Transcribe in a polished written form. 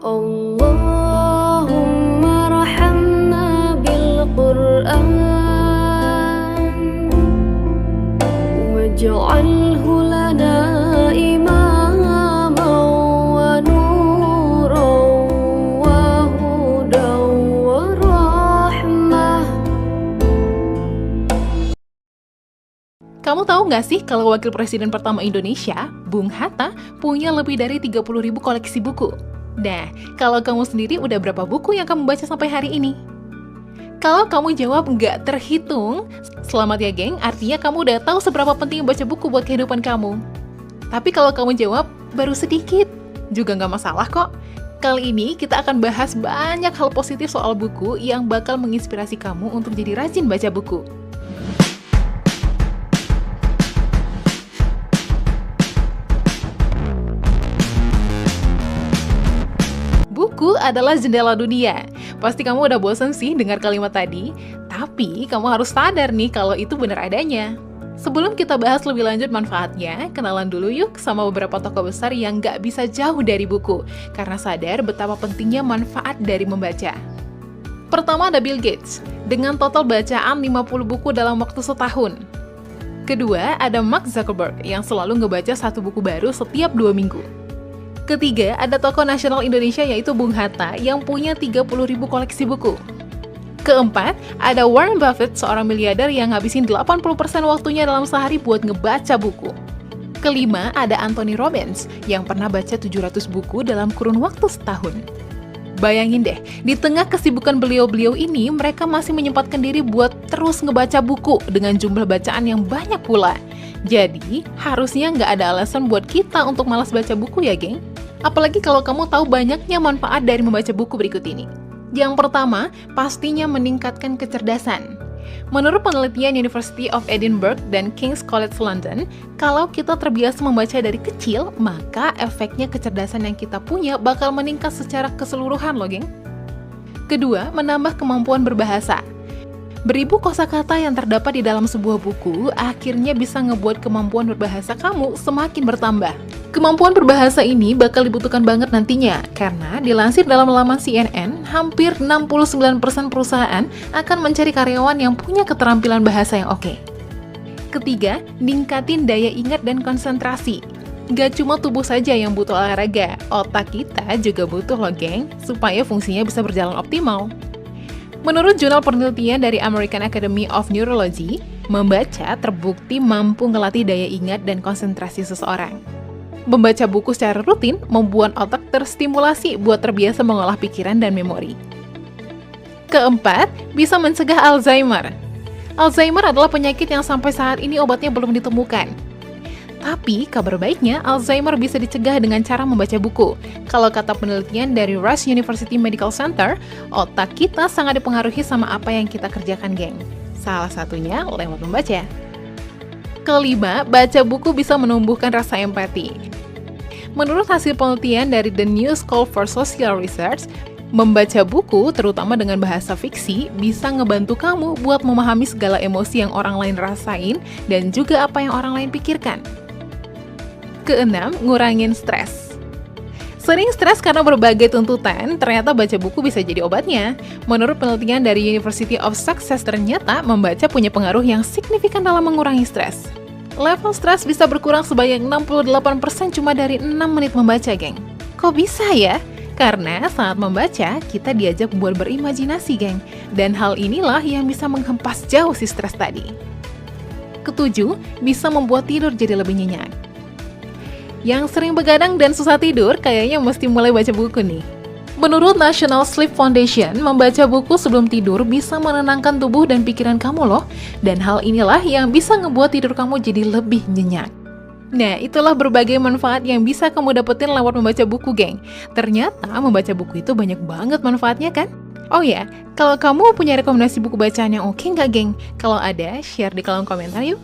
Allahumma rahamna bil Qur'an waj'alhu lana imaman wa nuran wa hudan wa rahmah. Kamu tahu nggak sih kalau wakil presiden pertama Indonesia, Bung Hatta, punya lebih dari 30.000 koleksi buku? Nah, kalau kamu sendiri udah berapa buku yang kamu baca sampai hari ini? Kalau kamu jawab nggak terhitung, selamat ya geng, artinya kamu udah tahu seberapa penting baca buku buat kehidupan kamu. Tapi kalau kamu jawab baru sedikit, juga nggak masalah kok. Kali ini kita akan bahas banyak hal positif soal buku yang bakal menginspirasi kamu untuk jadi rajin baca buku. Buku adalah jendela dunia. Pasti kamu udah bosan sih dengar kalimat tadi, tapi kamu harus sadar nih kalau itu benar adanya. Sebelum kita bahas lebih lanjut manfaatnya, kenalan dulu yuk sama beberapa tokoh besar yang nggak bisa jauh dari buku, karena sadar betapa pentingnya manfaat dari membaca. Pertama ada Bill Gates, dengan total bacaan 50 buku dalam waktu setahun. Kedua ada Mark Zuckerberg, yang selalu ngebaca satu buku baru setiap 2 minggu. Ketiga, ada tokoh nasional Indonesia yaitu Bung Hatta yang punya 30.000 koleksi buku. Keempat, ada Warren Buffett, seorang miliarder yang ngabisin 80% waktunya dalam sehari buat ngebaca buku. Kelima, ada Anthony Robbins yang pernah baca 700 buku dalam kurun waktu setahun. Bayangin deh, di tengah kesibukan beliau-beliau ini, mereka masih menyempatkan diri buat terus ngebaca buku dengan jumlah bacaan yang banyak pula. Jadi, harusnya nggak ada alasan buat kita untuk malas baca buku ya, geng. Apalagi kalau kamu tahu banyaknya manfaat dari membaca buku berikut ini. Yang pertama, pastinya meningkatkan kecerdasan. Menurut penelitian University of Edinburgh dan King's College London, kalau kita terbiasa membaca dari kecil, maka efeknya kecerdasan yang kita punya bakal meningkat secara keseluruhan loh, geng. Kedua, menambah kemampuan berbahasa. Beribu kosakata yang terdapat di dalam sebuah buku akhirnya bisa ngebuat kemampuan berbahasa kamu semakin bertambah. Kemampuan berbahasa ini bakal dibutuhkan banget nantinya, karena dilansir dalam laman CNN, hampir 69% perusahaan akan mencari karyawan yang punya keterampilan bahasa yang oke. Ketiga, ningkatin daya ingat dan konsentrasi. Gak cuma tubuh saja yang butuh olahraga, otak kita juga butuh loh geng, supaya fungsinya bisa berjalan optimal. Menurut jurnal penelitian dari American Academy of Neurology, membaca terbukti mampu ngelatih daya ingat dan konsentrasi seseorang. Membaca buku secara rutin membuat otak terstimulasi buat terbiasa mengolah pikiran dan memori. Keempat, bisa mencegah Alzheimer. Alzheimer adalah penyakit yang sampai saat ini obatnya belum ditemukan. Tapi, kabar baiknya, Alzheimer bisa dicegah dengan cara membaca buku. Kalau kata penelitian dari Rush University Medical Center, otak kita sangat dipengaruhi sama apa yang kita kerjakan, geng. Salah satunya lewat membaca. Kelima, baca buku bisa menumbuhkan rasa empati. Menurut hasil penelitian dari The New School for Social Research, membaca buku, terutama dengan bahasa fiksi, bisa ngebantu kamu buat memahami segala emosi yang orang lain rasain dan juga apa yang orang lain pikirkan. Keenam, ngurangin stres. Sering stres karena berbagai tuntutan, ternyata baca buku bisa jadi obatnya. Menurut penelitian dari University of Sussex, ternyata membaca punya pengaruh yang signifikan dalam mengurangi stres. Level stres bisa berkurang sebanyak 68% cuma dari 6 menit membaca, geng. Kok bisa ya? Karena saat membaca, kita diajak buat berimajinasi, geng. Dan hal inilah yang bisa menghempas jauh si stres tadi. Ketujuh, bisa membuat tidur jadi lebih nyenyak. Yang sering begadang dan susah tidur, kayaknya mesti mulai baca buku nih. Menurut National Sleep Foundation, membaca buku sebelum tidur bisa menenangkan tubuh dan pikiran kamu loh. Dan hal inilah yang bisa ngebuat tidur kamu jadi lebih nyenyak. Nah, itulah berbagai manfaat yang bisa kamu dapetin lewat membaca buku, geng. Ternyata membaca buku itu banyak banget manfaatnya kan? Oh ya, kalau kamu punya rekomendasi buku bacaan yang oke nggak, geng? Kalau ada, share di kolom komentar yuk.